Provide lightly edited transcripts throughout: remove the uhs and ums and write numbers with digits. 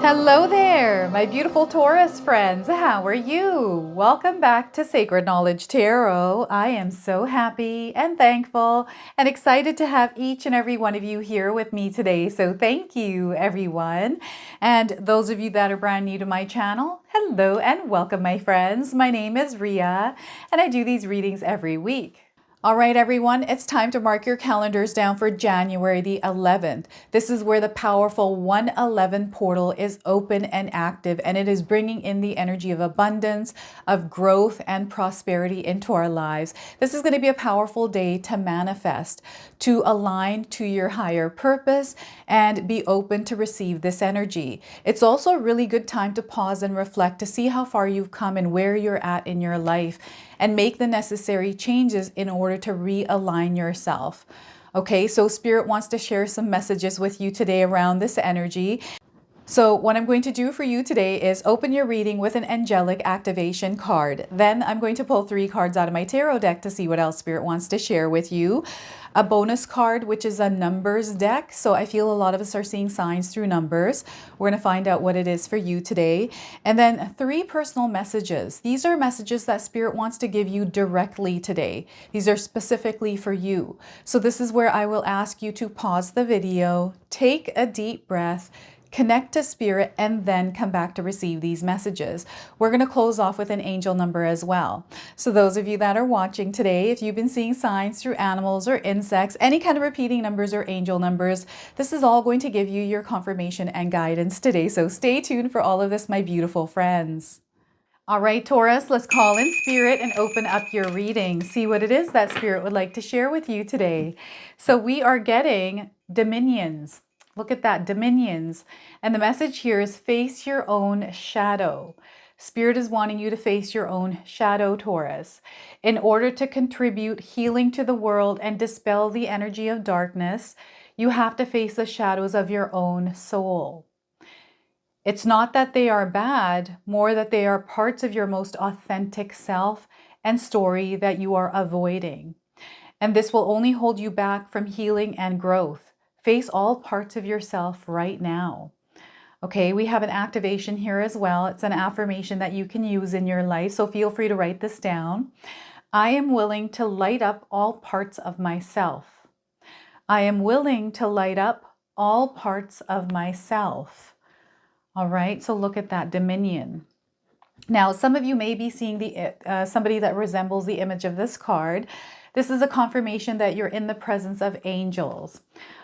Hello there, my beautiful Taurus friends. How are you? Welcome back to Sacred Knowledge Tarot. I am so happy and thankful and excited to have each and every one of you here with me today. So thank you, everyone. And those of you that are brand new to my channel, hello and welcome, my friends. My name is Ria, and I do these readings every week. All right, everyone, it's time to mark your calendars down for January the 11th. This is where the powerful 111 portal is open and active, and it is bringing in the energy of abundance, of growth, and prosperity into our lives. This is going to be a powerful day to manifest, to align to your higher purpose, and be open to receive this energy. It's also a really good time to pause and reflect to see how far you've come and where you're at in your life, and make the necessary changes in order to realign yourself. Okay, so Spirit wants to share some messages with you today around this energy. So what I'm going to do for you today is open your reading with an angelic activation card. Then I'm going to pull 3 cards out of my tarot deck to see what else Spirit wants to share with you. A bonus card, which is a numbers deck. So I feel a lot of us are seeing signs through numbers. We're going to find out what it is for you today. And then 3 personal messages. These are messages that Spirit wants to give you directly today. These are specifically for you. So this is where I will ask you to pause the video, take a deep breath, connect to Spirit, and then come back to receive these messages. We're going to close off with an angel number as well. So those of you that are watching today, if you've been seeing signs through animals or insects, any kind of repeating numbers or angel numbers, this is all going to give you your confirmation and guidance today. So stay tuned for all of this, my beautiful friends. All right, Taurus, let's call in Spirit and open up your reading. See what it is that Spirit would like to share with you today. So we are getting dominions. Look at that, dominions. And the message here is face your own shadow. Spirit is wanting you to face your own shadow, Taurus, in order to contribute healing to the world and dispel the energy of darkness. You have to face the shadows of your own soul. It's not that they are bad, more that they are parts of your most authentic self and story that you are avoiding. And this will only hold you back from healing and growth. Face all parts of yourself right now. Okay, we have an activation here as well. It's an affirmation that you can use in your life, so feel free to write this down. I am willing to light up all parts of myself. I am willing to light up all parts of myself. All right, so look at that, dominion. Now, some of you may be seeing somebody that resembles the image of this card. This is a confirmation that you're in the presence of angels.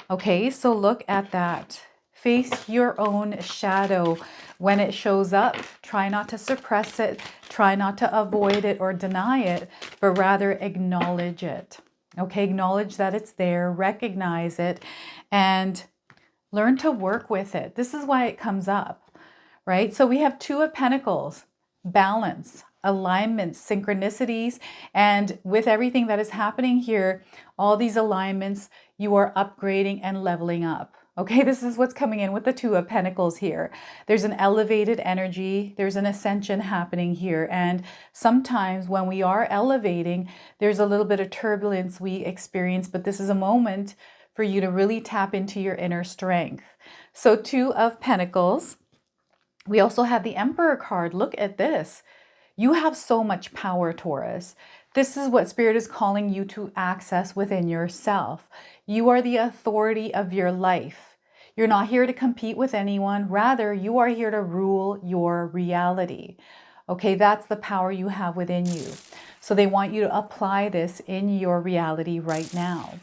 Okay, so look at that. Face your own shadow. When it shows up, try not to suppress it, try not to avoid it or deny it, but rather acknowledge it. Okay, acknowledge that it's there, recognize it, and learn to work with it. This is why it comes up, right? So we have 2 of Pentacles, balance, alignments, synchronicities, and with everything that is happening here, all these alignments, you are upgrading and leveling up. Okay, this is what's coming in with the 2 of Pentacles here. There's an elevated energy, there's an ascension happening here, and sometimes when we are elevating, there's a little bit of turbulence we experience, but this is a moment for you to really tap into your inner strength. So 2 of Pentacles. We also have the Emperor card. Look at this. You have so much power, Taurus. This is what Spirit is calling you to access within yourself. You are the authority of your life. You're not here to compete with anyone. Rather, you are here to rule your reality. Okay, that's the power you have within you. So they want you to apply this in your reality right now.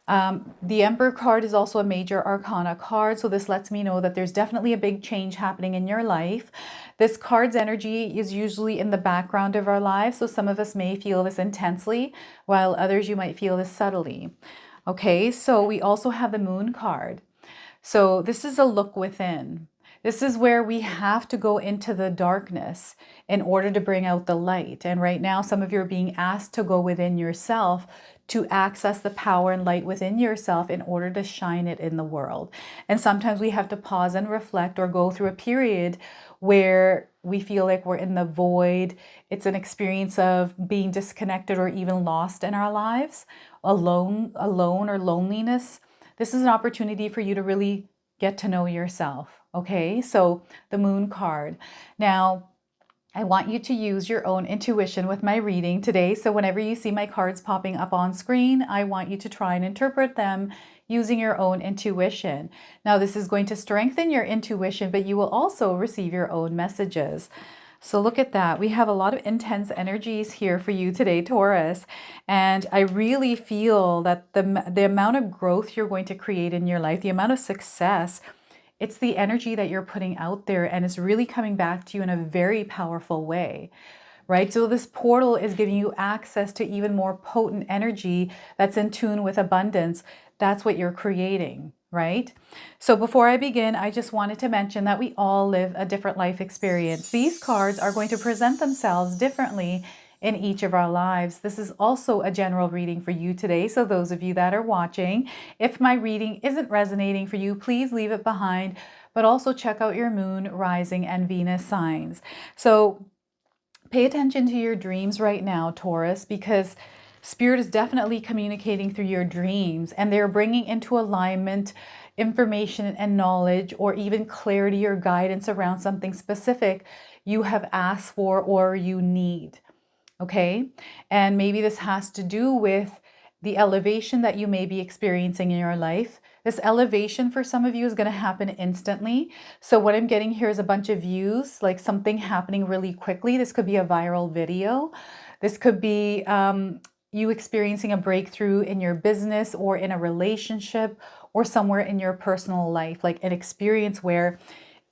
The Emperor card is also a major arcana card, so this lets me know that there's definitely a big change happening in your life. This card's energy is usually in the background of our lives, so some of us may feel this intensely, while others you might feel this subtly. Okay, so we also have the Moon card. So this is a look within. This is where we have to go into the darkness in order to bring out the light. And right now, some of you are being asked to go within yourself to access the power and light within yourself in order to shine it in the world. And sometimes we have to pause and reflect or go through a period where we feel like we're in the void. It's an experience of being disconnected or even lost in our lives, alone or loneliness. This is an opportunity for you to really get to know yourself. Okay, so the Moon card. Now, I want you to use your own intuition with my reading today. So whenever you see my cards popping up on screen, I want you to try and interpret them using your own intuition. Now, this is going to strengthen your intuition, but you will also receive your own messages. So look at that. We have a lot of intense energies here for you today, Taurus. And I really feel that the amount of growth you're going to create in your life, the amount of success, it's the energy that you're putting out there, and it's really coming back to you in a very powerful way, right? So this portal is giving you access to even more potent energy that's in tune with abundance. That's what you're creating, right? So before I begin, I just wanted to mention that we all live a different life experience. These cards are going to present themselves differently in each of our lives. This is also a general reading for you today. So those of you that are watching, if my reading isn't resonating for you, please leave it behind, but also check out your moon, rising, and Venus signs. So pay attention to your dreams right now, Taurus, because Spirit is definitely communicating through your dreams, and they're bringing into alignment information and knowledge, or even clarity or guidance around something specific you have asked for or you need. Okay, and maybe this has to do with the elevation that you may be experiencing in your life. This elevation for some of you is going to happen instantly. So what I'm getting here is a bunch of views, like something happening really quickly. This could be a viral video. This could be you experiencing a breakthrough in your business or in a relationship or somewhere in your personal life, like an experience where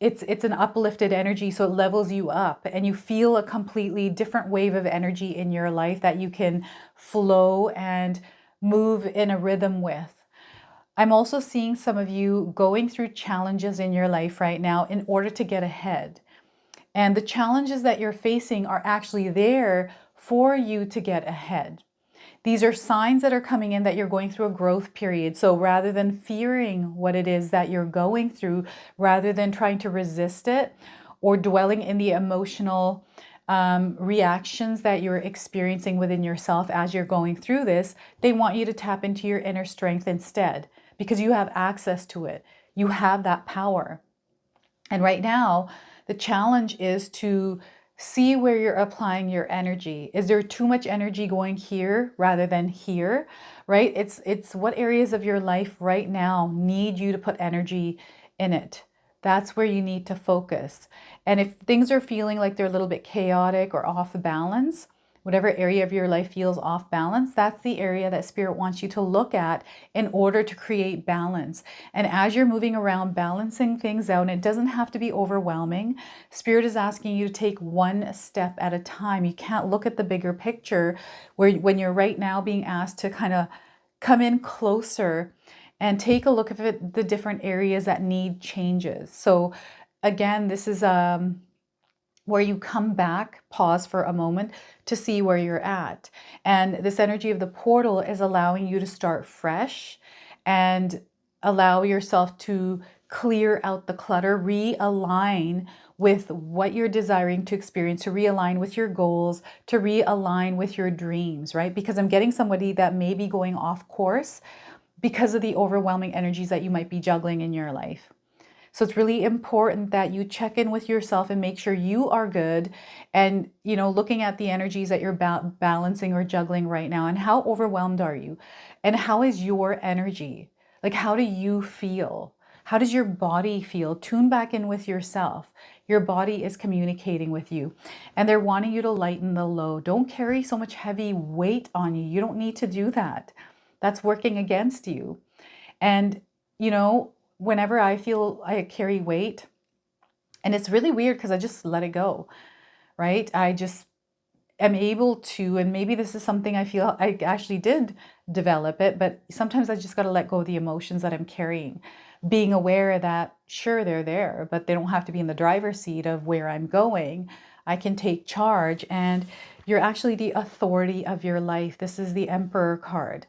it's an uplifted energy, so it levels you up and you feel a completely different wave of energy in your life that you can flow and move in a rhythm with. I'm also seeing some of you going through challenges in your life right now in order to get ahead. And the challenges that you're facing are actually there for you to get ahead. These are signs that are coming in that you're going through a growth period. So rather than fearing what it is that you're going through, rather than trying to resist it or dwelling in the emotional reactions that you're experiencing within yourself as you're going through this, they want you to tap into your inner strength instead, because you have access to it. You have that power. And right now, the challenge is to see where you're applying your energy. Is there too much energy going here rather than here, right? It's what areas of your life right now need you to put energy in it. That's where you need to focus. And if things are feeling like they're a little bit chaotic or off balance, whatever area of your life feels off balance, that's the area that Spirit wants you to look at in order to create balance. And as you're moving around, balancing things out, and it doesn't have to be overwhelming, Spirit is asking you to take one step at a time. You can't look at the bigger picture when you're right now being asked to kind of come in closer and take a look at the different areas that need changes. So again, this is where you come back, pause for a moment to see where you're at. And this energy of the portal is allowing you to start fresh and allow yourself to clear out the clutter, realign with what you're desiring to experience, to realign with your goals, to realign with your dreams, right? Because I'm getting somebody that may be going off course because of the overwhelming energies that you might be juggling in your life. So it's really important that you check in with yourself and make sure you are good, and, you know, looking at the energies that you're balancing or juggling right now, and how overwhelmed are you? And how is your energy? Like, how do you feel? How does your body feel? Tune back in with yourself. Your body is communicating with you, and they're wanting you to lighten the load. Don't carry so much heavy weight on you. You don't need to do that. That's working against you. And, you know, whenever I feel I carry weight, and it's really weird because I just let it go, right? I just am able to, and maybe this is something I feel I actually did develop it, but sometimes I just got to let go of the emotions that I'm carrying, being aware that sure, they're there, but they don't have to be in the driver's seat of where I'm going. I can take charge, and you're actually the authority of your life. This is the Emperor card.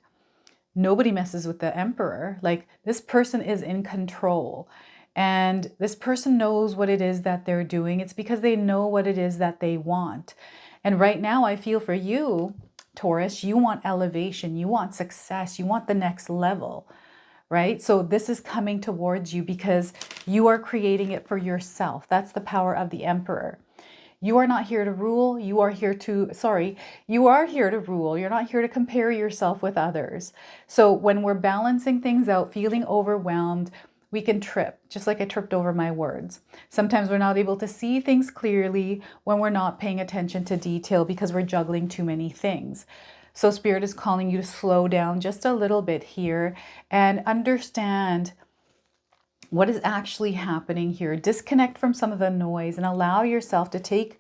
Nobody messes with the Emperor. Like, this person is in control, and this person knows what it is that they're doing. It's because they know what it is that they want. And right now, I feel for you, Taurus, you want elevation, you want success, you want the next level, right? So this is coming towards you because You are creating it for yourself. That's the power of the Emperor. You are not here to rule. You are here to, you are here to rule. You're not here to compare yourself with others. So when we're balancing things out, feeling overwhelmed, we can trip, just like I tripped over my words. Sometimes we're not able to see things clearly when we're not paying attention to detail because we're juggling too many things. So Spirit is calling you to slow down just a little bit here and understand what is actually happening here. Disconnect from some of the noise and allow yourself to take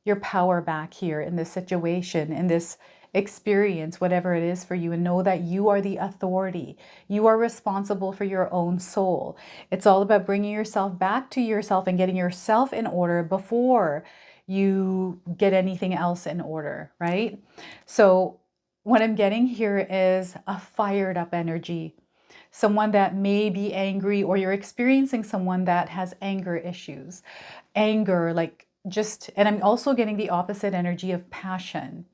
your power back here in this situation, in this experience, whatever it is for you, and know that you are the authority. You are responsible for your own soul. It's all about bringing yourself back to yourself and getting yourself in order before you get anything else in order, right? So what I'm getting here is a fired up energy. Someone that may be angry, or you're experiencing someone that has anger issues. Anger, like just, and I'm also getting the opposite energy of passion,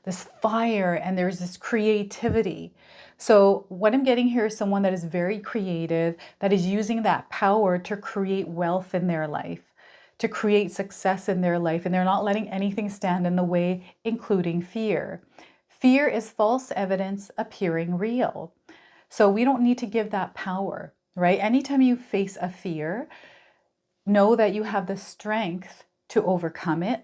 this fire, and there's this creativity. So what I'm getting here is someone that is very creative, that is using that power to create wealth in their life, to create success in their life, and they're not letting anything stand in the way, including fear. Fear is false evidence appearing real. So we don't need to give that power, right? Anytime you face a fear, know that you have the strength to overcome it.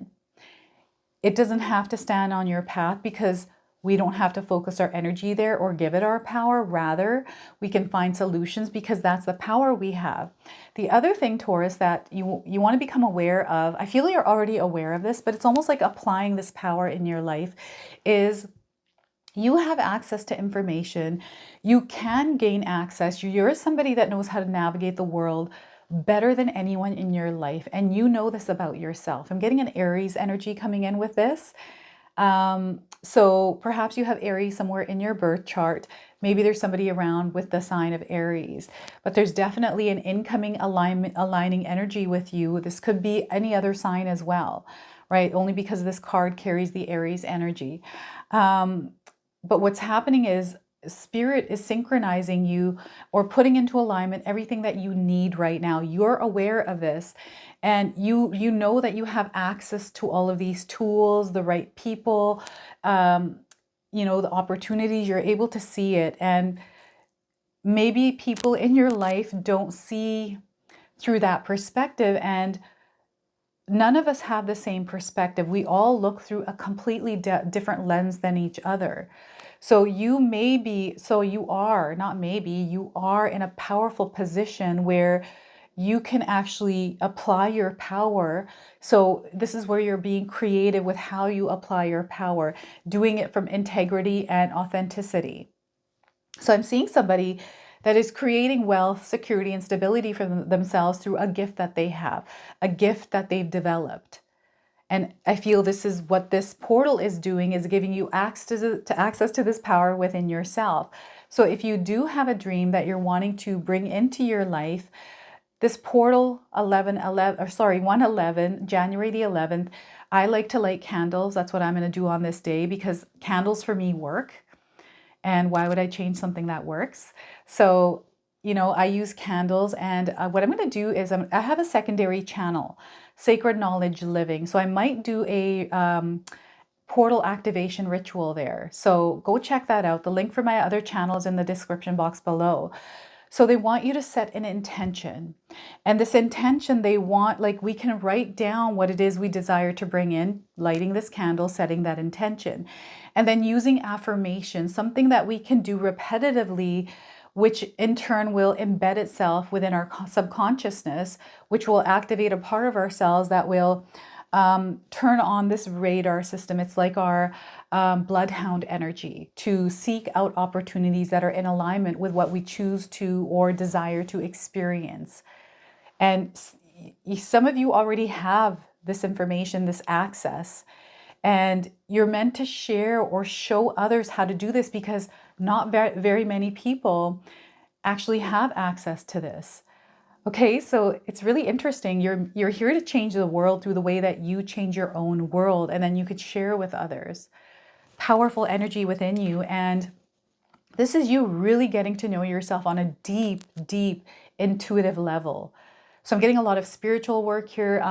It doesn't have to stand on your path because we don't have to focus our energy there or give it our power. Rather, we can find solutions because that's the power we have. The other thing, Taurus, that you want to become aware of, I feel you're already aware of this, but it's almost like applying this power in your life, is you have access to information. You can gain access. You're somebody that knows how to navigate the world better than anyone in your life. And you know this about yourself. I'm getting an Aries energy coming in with this. So perhaps you have Aries somewhere in your birth chart. Maybe there's somebody around with the sign of Aries, but there's definitely an incoming aligning energy with you. This could be any other sign as well, right? Only because this card carries the Aries energy. But what's happening is Spirit is synchronizing you or putting into alignment everything that you need right now. You're aware of this, and you know that you have access to all of these tools, the right people, the opportunities. You're able to see it, and maybe people in your life don't see through that perspective, and none of us have the same perspective. We all look through a completely different lens than each other. So you are in a powerful position where you can actually apply your power. So this is where you're being creative with how you apply your power, doing it from integrity and authenticity. So I'm seeing somebody that is creating wealth, security, and stability for themselves through a gift that they have, a gift that they've developed. And I feel this is what this portal is doing, is giving you access to this power within yourself. So if you do have a dream that you're wanting to bring into your life, this portal 111, January the 11th, I like to light candles. That's what I'm going to do on this day, because candles for me work. And why would I change something that works? So, I use candles, and what I'm going to do is I have a secondary channel, Sacred Knowledge Living. So I might do a portal activation ritual there. So go check that out. The link for my other channel is in the description box below. So they want you to set an intention. And this intention, they want, we can write down what it is we desire to bring in, lighting this candle, setting that intention. And then using affirmation, something that we can do repetitively, which in turn will embed itself within our subconsciousness, which will activate a part of ourselves that will turn on this radar system. It's like our bloodhound energy to seek out opportunities that are in alignment with what we choose to or desire to experience. And some of you already have this information, this access, and you're meant to share or show others how to do this, because not very many people actually have access to this. Okay, so it's really interesting. You're here to change the world through the way that you change your own world, and then you could share with others. Powerful energy within you. And This is you really getting to know yourself on a deep, deep intuitive level. So I'm getting a lot of spiritual work here,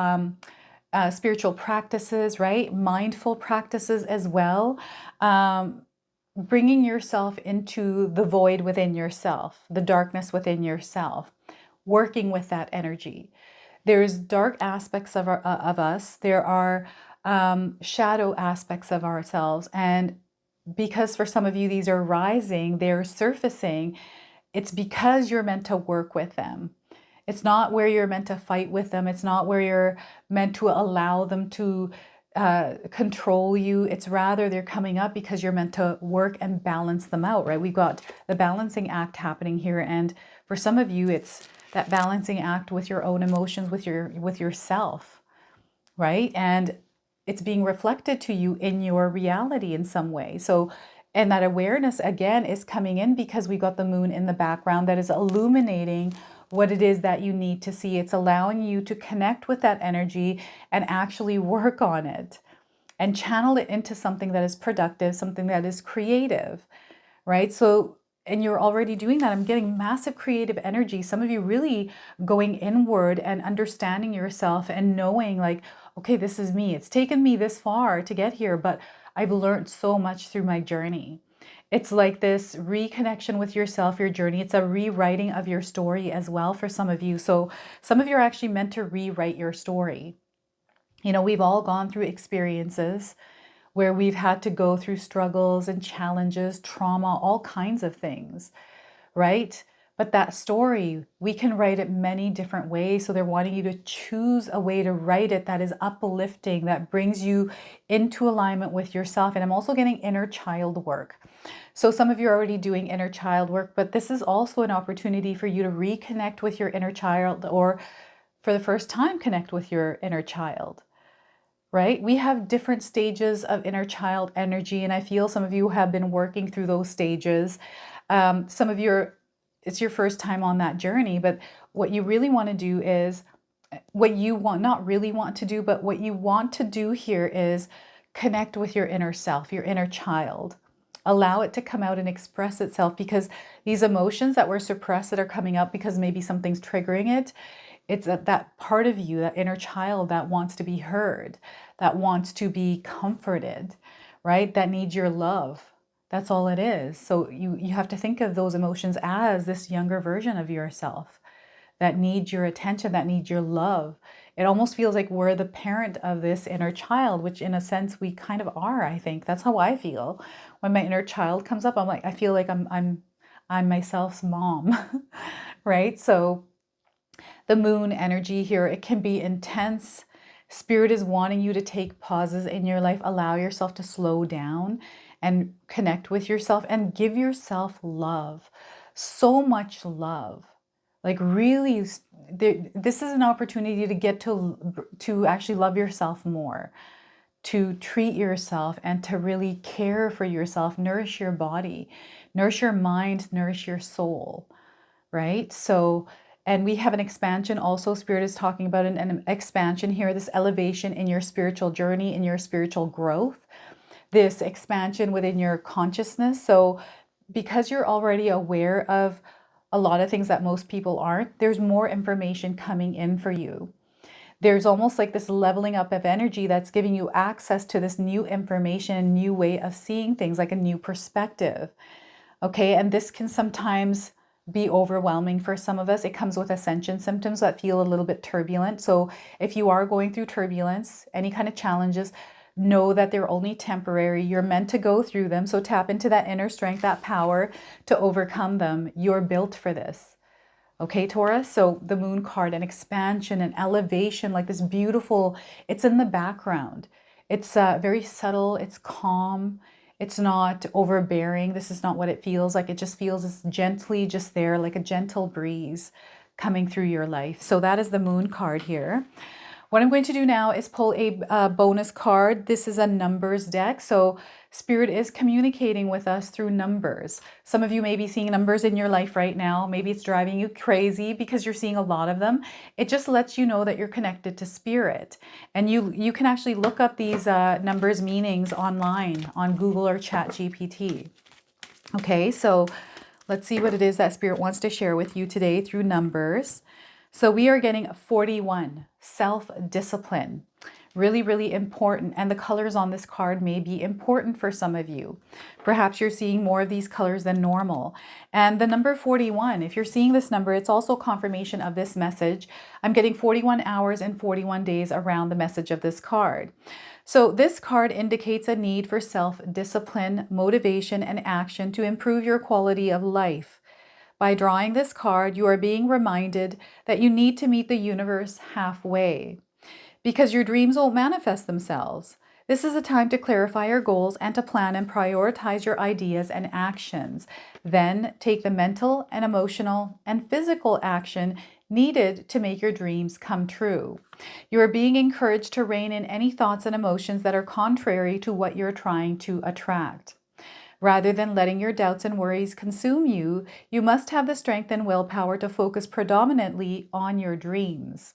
spiritual practices, right? Mindful practices as well. Bringing yourself into the void within yourself, the darkness within yourself, working with that energy. There's dark aspects of us. There are shadow aspects of ourselves. And because for some of you, these are rising, they're surfacing, it's because you're meant to work with them. It's not where you're meant to fight with them. It's not where you're meant to allow them to control you. It's rather they're coming up because you're meant to work and balance them out, right? We've got the balancing act happening here. And for some of you, it's that balancing act with your own emotions, with yourself, right? And it's being reflected to you in your reality in some way. So, and that awareness again is coming in because we got the moon in the background that is illuminating what it is that you need to see. It's allowing you to connect with that energy and actually work on it and channel it into something that is productive, something that is creative, right? So, and you're already doing that. I'm getting massive creative energy. Some of you really going inward and understanding yourself and knowing like, okay, this is me. It's taken me this far to get here, but I've learned so much through my journey. It's like this reconnection with yourself, your journey. It's a rewriting of your story as well for some of you. So some of you are actually meant to rewrite your story. You know, we've all gone through experiences where we've had to go through struggles and challenges, trauma, all kinds of things, right? But that story, we can write it many different ways. So they're wanting you to choose a way to write it that is uplifting, that brings you into alignment with yourself. And I'm also getting inner child work. So some of you are already doing inner child work, but this is also an opportunity for you to reconnect with your inner child, or for the first time, connect with your inner child, right? We have different stages of inner child energy, and I feel some of you have been working through those stages. Some of you it's your first time on that journey, but what you really want to do is what you want, not really want to do, but what you want to do here is connect with your inner self, your inner child. Allow it to come out and express itself, because these emotions that were suppressed that are coming up because maybe something's triggering it, it's that part of you, that inner child that wants to be heard, that wants to be comforted, right? That needs your love. That's all it is. So you have to think of those emotions as this younger version of yourself that needs your attention, that needs your love. It almost feels like we're the parent of this inner child, which in a sense we kind of are, I think. That's how I feel. When my inner child comes up, I'm like, I feel like I'm myself's mom, right? So the moon energy here, it can be intense. Spirit is wanting you to take pauses in your life, allow yourself to slow down and connect with yourself and give yourself love. So much love. Like really, this is an opportunity to get to actually love yourself more, to treat yourself and to really care for yourself, nourish your body, nourish your mind, nourish your soul, right? So, and we have an expansion also. Spirit is talking about an expansion here, this elevation in your spiritual journey, in your spiritual growth, this expansion within your consciousness. So because you're already aware of a lot of things that most people aren't, there's more information coming in for you. There's almost like this leveling up of energy that's giving you access to this new information, new way of seeing things, like a new perspective. Okay, and this can sometimes be overwhelming for some of us. It comes with ascension symptoms that feel a little bit turbulent. So if you are going through turbulence, any kind of challenges, know that they're only temporary. You're meant to go through them. So tap into that inner strength, that power to overcome them. You're built for this. Okay, Taurus? So the moon card, an expansion, an elevation, like this beautiful, it's in the background. It's very subtle. It's calm. It's not overbearing. This is not what it feels like. It just feels as gently just there, like a gentle breeze coming through your life. So that is the moon card here. What I'm going to do now is pull a bonus card. This is a numbers deck. So Spirit is communicating with us through numbers. Some of you may be seeing numbers in your life right now. Maybe it's driving you crazy because you're seeing a lot of them. It just lets you know that you're connected to Spirit. And you can actually look up these numbers meanings online on Google or ChatGPT. Okay, so let's see what it is that Spirit wants to share with you today through numbers. So we are getting 41, self-discipline. Really, really important. And the colors on this card may be important for some of you. Perhaps you're seeing more of these colors than normal. And the number 41, if you're seeing this number, it's also confirmation of this message. I'm getting 41 hours and 41 days around the message of this card. So this card indicates a need for self-discipline, motivation, and action to improve your quality of life. By drawing this card, you are being reminded that you need to meet the universe halfway because your dreams won't manifest themselves. This is a time to clarify your goals and to plan and prioritize your ideas and actions. Then take the mental and emotional and physical action needed to make your dreams come true. You are being encouraged to rein in any thoughts and emotions that are contrary to what you're trying to attract. Rather than letting your doubts and worries consume you, you must have the strength and willpower to focus predominantly on your dreams.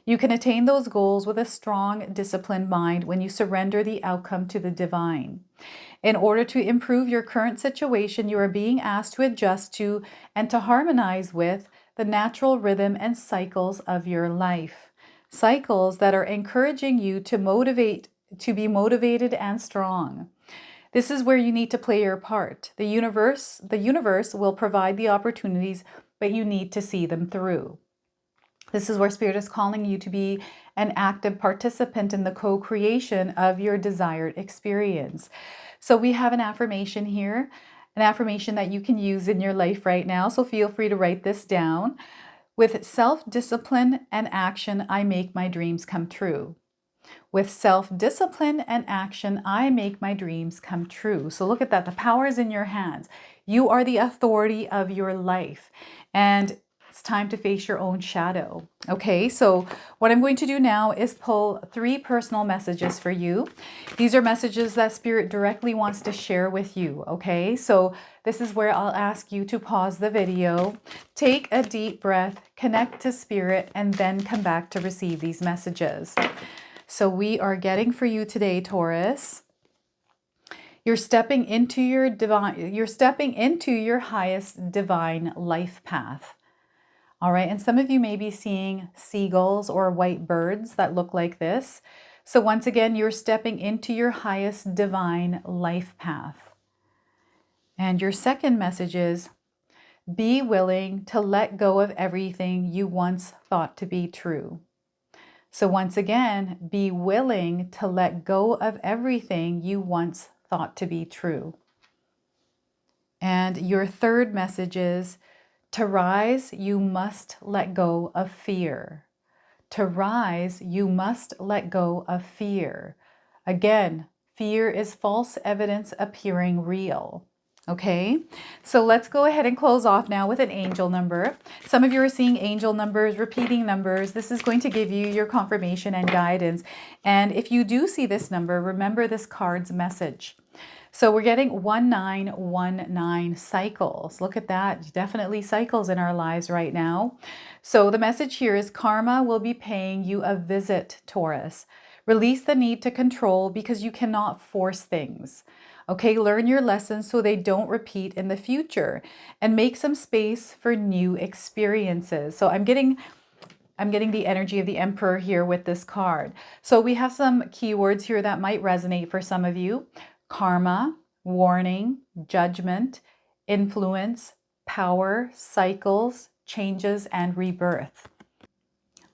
You can attain those goals with a strong, disciplined mind when you surrender the outcome to the divine. In order to improve your current situation, you are being asked to adjust to and to harmonize with the natural rhythm and cycles of your life. Cycles that are encouraging you to be motivated and strong. This is where you need to play your part. The universe will provide the opportunities, but you need to see them through. This is where Spirit is calling you to be an active participant in the co-creation of your desired experience. So we have an affirmation here, an affirmation that you can use in your life right now. So feel free to write this down. With self-discipline and action, I make my dreams come true. With self-discipline and action, I make my dreams come true. So look at that. The power is in your hands. You are the authority of your life. And it's time to face your own shadow. Okay, so what I'm going to do now is pull 3 personal messages for you. These are messages that Spirit directly wants to share with you. Okay, so this is where I'll ask you to pause the video, take a deep breath, connect to Spirit, and then come back to receive these messages. So we are getting for you today, Taurus. You're stepping into your highest divine life path. All right, and some of you may be seeing seagulls or white birds that look like this. So once again, you're stepping into your highest divine life path. And your second message is, be willing to let go of everything you once thought to be true. So once again, be willing to let go of everything you once thought to be true. And your third message is, to rise, you must let go of fear. To rise, you must let go of fear. Again, fear is false evidence appearing real. Okay, so let's go ahead and close off now with an angel number. Some of you are seeing angel numbers, repeating numbers. This is going to give you your confirmation and guidance. And if you do see this number, remember this card's message. So we're getting 1919 cycles. Look at that. Definitely cycles in our lives right now. So the message here is, karma will be paying you a visit, Taurus. Release the need to control because you cannot force things. Okay, learn your lessons so they don't repeat in the future and make some space for new experiences. So I'm getting the energy of the Emperor here with this card. So we have some keywords here that might resonate for some of you. Karma, warning, judgment, influence, power, cycles, changes, and rebirth.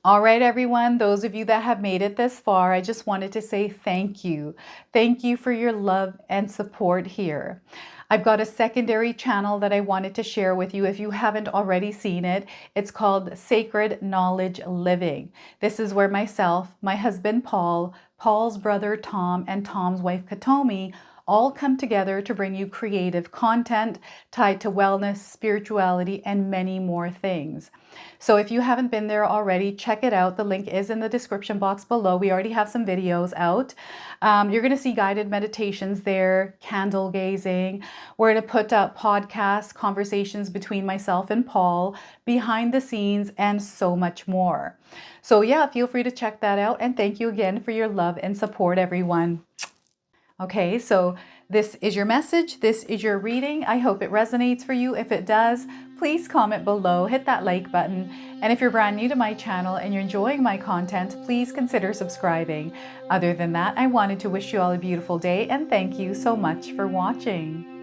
All right, everyone, those of you that have made it this far, I just wanted to say thank you. Thank you for your love and support here. I've got a secondary channel that I wanted to share with you if you haven't already seen it. It's called Sacred Knowledge Living. This is where myself, my husband Paul, Paul's brother Tom, and Tom's wife Katomi all come together to bring you creative content tied to wellness, spirituality, and many more things. So if you haven't been there already, check it out. The link is in the description box below. We already have some videos out. You're going to see guided meditations there, candle gazing. We're going to put up podcasts, conversations between myself and Paul, behind the scenes, and so much more. So yeah, feel free to check that out. And thank you again for your love and support, everyone. Okay, so This is your message. This is your reading. I hope it resonates for you. If it does, please comment below, hit that like button. And if you're brand new to my channel and you're enjoying my content, please consider subscribing. Other than that, I wanted to wish you all a beautiful day and thank you so much for watching.